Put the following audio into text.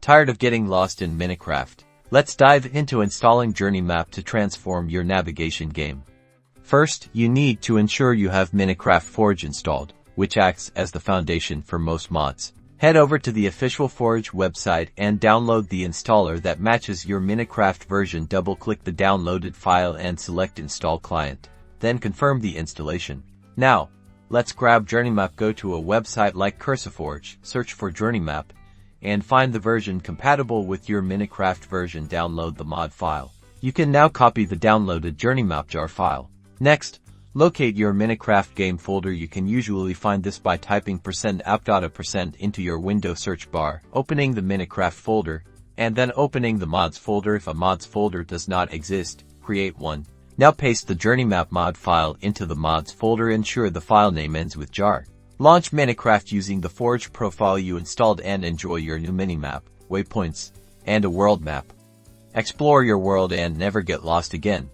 Tired of getting lost in Minecraft? Let's dive into installing Journeymap to transform your navigation game. First, you need to ensure you have Minecraft Forge installed, which acts as the foundation for most mods. Head over to the official Forge website and download the installer that matches your Minecraft version. Double-click the downloaded file and select Install Client. Then confirm the installation. Now, let's grab Journeymap. Go to a website like CursorForge, search for Journeymap, and find the version compatible with your Minecraft version. Download the mod file. You can now copy the downloaded Journeymap jar file. Next, locate your Minecraft game folder. You can usually find this by typing %app.a% into your Windows search bar, opening the Minecraft folder, and then opening the mods folder. If a mods folder does not exist, create one. Now paste the Journeymap mod file into the mods folder. Ensure the file name ends with jar. Launch Minecraft using the Forge profile you installed and enjoy your new minimap, waypoints, and a world map. Explore your world and never get lost again.